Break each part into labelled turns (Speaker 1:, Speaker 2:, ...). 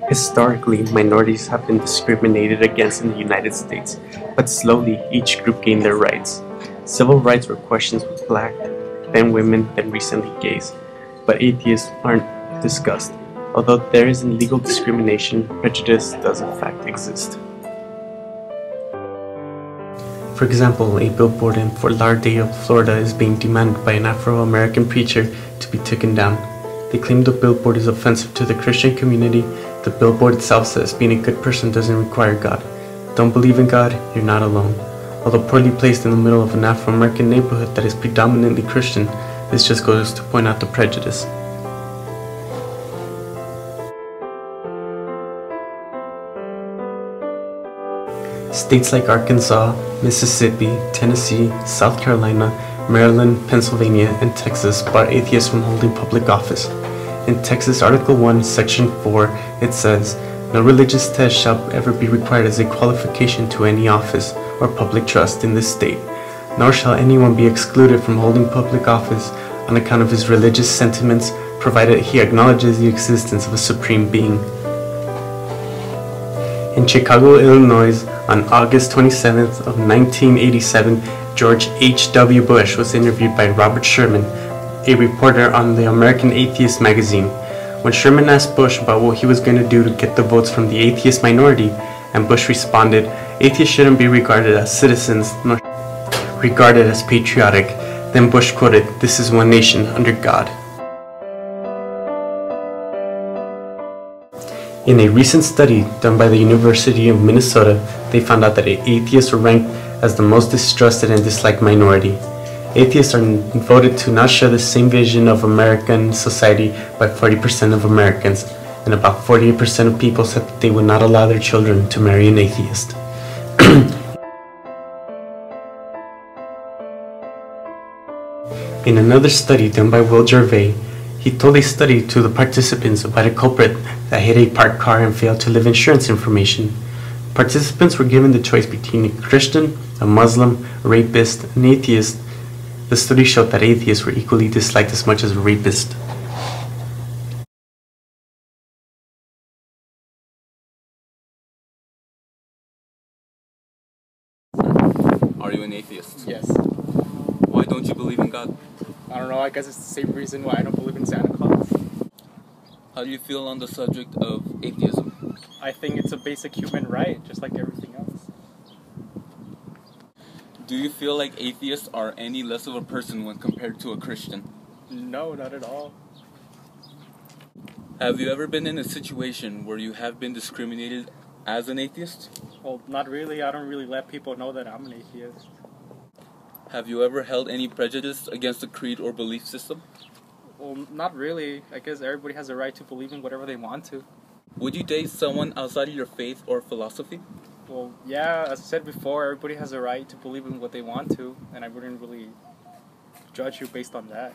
Speaker 1: Historically, minorities have been discriminated against in the United States, but slowly each group gained their rights. Civil rights were questions with black, then women, then recently gays, but atheists aren't discussed. Although there isn't legal discrimination, prejudice does in fact exist. For example, a billboard in Fort Lauderdale, Florida is being demanded by an Afro-American preacher to be taken down. They claim the billboard is offensive to the Christian community. The billboard itself says being a good person doesn't require God. Don't believe in God, you're not alone. Although poorly placed in the middle of an Afro-American neighborhood that is predominantly Christian, this just goes to point out the prejudice. States like Arkansas, Mississippi, Tennessee, South Carolina, Maryland, Pennsylvania, and Texas bar atheists from holding public office. In Texas Article 1, Section 4, it says, "No religious test shall ever be required as a qualification to any office or public trust in this state, nor shall anyone be excluded from holding public office on account of his religious sentiments, provided he acknowledges the existence of a supreme being." In Chicago, Illinois, on August 27th of 1987, George H.W. Bush was interviewed by Robert Sherman, a reporter on the American Atheist magazine. When Sherman asked Bush about what he was going to do to get the votes from the atheist minority, and Bush responded, "Atheists shouldn't be regarded as citizens, nor regarded as patriotic." Then Bush quoted, "This is one nation under God." In a recent study done by the University of Minnesota, they found out that atheists were ranked as the most distrusted and disliked minority. Atheists are voted to not share the same vision of American society by 40% of Americans, and about 48% of people said that they would not allow their children to marry an atheist. In another study done by Will Gervais, he told a study to the participants about a culprit that hit a parked car and failed to leave insurance information. Participants were given the choice between a Christian, a Muslim, a rapist, an atheist. The study showed that atheists were equally disliked as much as a rapist.
Speaker 2: Are you an atheist?
Speaker 3: Yes.
Speaker 2: Why don't you believe in God?
Speaker 3: I don't know, I guess it's the same reason why I don't believe in Santa Claus.
Speaker 2: How do you feel on the subject of atheism?
Speaker 3: I think it's a basic human right, just like everything else.
Speaker 2: Do you feel like atheists are any less of a person when compared to a Christian?
Speaker 3: No, not at all.
Speaker 2: Have you ever been in a situation where you have been discriminated as an atheist?
Speaker 3: Well, not really. I don't really let people know that I'm an atheist.
Speaker 2: Have you ever held any prejudice against a creed or belief system?
Speaker 3: Well, not really. I guess everybody has a right to believe in whatever they want to.
Speaker 2: Would you date someone outside of your faith or philosophy?
Speaker 3: Well, yeah, as I said before, everybody has a right to believe in what they want to, and I wouldn't really judge you based on that.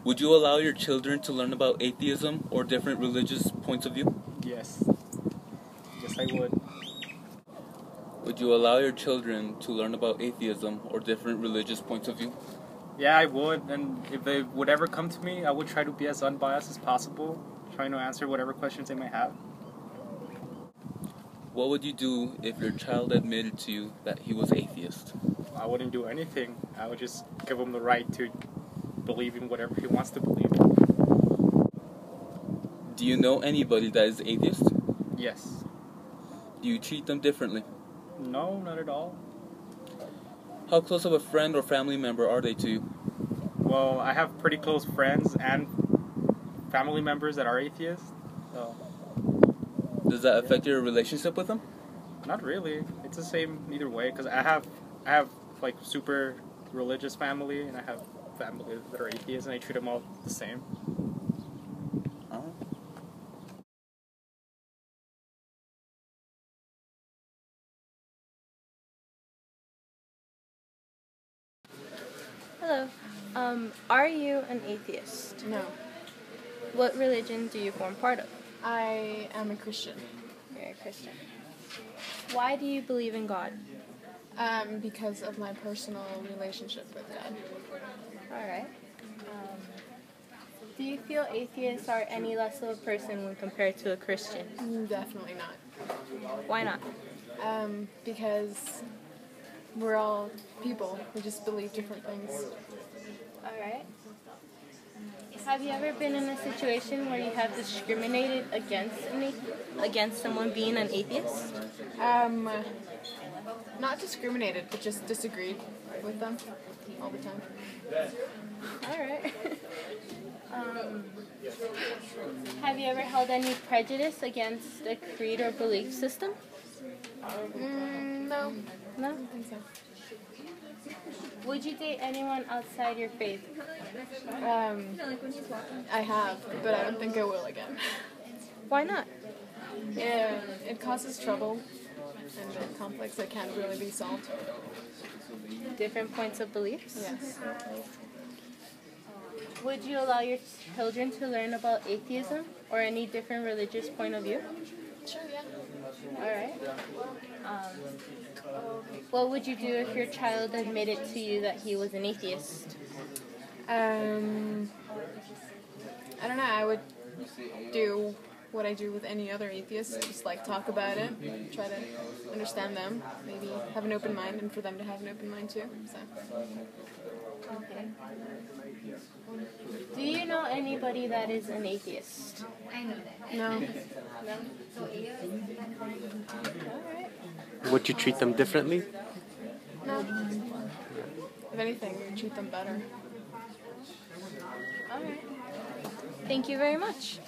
Speaker 2: Would you allow your children to learn about atheism or different religious points of view?
Speaker 3: Yes. Yes, I would.
Speaker 2: Would you allow your children to learn about atheism or different religious points of view?
Speaker 3: Yeah, I would, and if they would ever come to me, I would try to be as unbiased as possible, trying to answer whatever questions they may have.
Speaker 2: What would you do if your child admitted to you that he was atheist?
Speaker 3: I wouldn't do anything. I would just give him the right to believe in whatever he wants to believe in.
Speaker 2: Do you know anybody that is atheist?
Speaker 3: Yes.
Speaker 2: Do you treat them differently?
Speaker 3: No, not at all.
Speaker 2: How close of a friend or family member are they to you?
Speaker 3: Well, I have pretty close friends and family members that are atheists. So,
Speaker 2: Does that affect your relationship with them?
Speaker 3: not really. It's the same either way, because I have like super religious family, and I have family that are atheists, and I treat them all the same.
Speaker 4: Hello. Are you an atheist?
Speaker 5: No,
Speaker 4: What religion do you form part of?
Speaker 5: I am a Christian.
Speaker 4: You're a Christian. Why do you believe in God?
Speaker 5: Because of my personal relationship with God.
Speaker 4: All right. Do you feel atheists are any less of a person when compared to a Christian?
Speaker 5: Definitely not.
Speaker 4: Why not?
Speaker 5: Because we're all people. We just believe different things.
Speaker 4: Alright. Have you ever been in a situation where you have discriminated against someone being an atheist?
Speaker 5: Not discriminated, but just disagreed with them all the time.
Speaker 4: Alright. Have you ever held any prejudice against a creed or belief system?
Speaker 5: No.
Speaker 4: No?
Speaker 5: I don't think so.
Speaker 4: Would you date anyone outside your faith?
Speaker 5: I have, but I don't think I will again.
Speaker 4: Why not?
Speaker 5: It causes trouble and conflicts that can't really be solved.
Speaker 4: Different points of beliefs?
Speaker 5: Yes.
Speaker 4: Would you allow your children to learn about atheism or any different religious point of view?
Speaker 5: Sure, yeah.
Speaker 4: Alright. What would you do if your child admitted to you that he was an atheist?
Speaker 5: I don't know, I would do what I do with any other atheist, just like talk about it, try to understand them, maybe have an open mind, and for them to have an open mind too. So.
Speaker 4: Okay. Do you know anybody that is an atheist?
Speaker 5: No.
Speaker 4: No? Alright.
Speaker 1: Would you treat them differently?
Speaker 5: No. If anything, we treat them better.
Speaker 4: Alright. Thank you very much.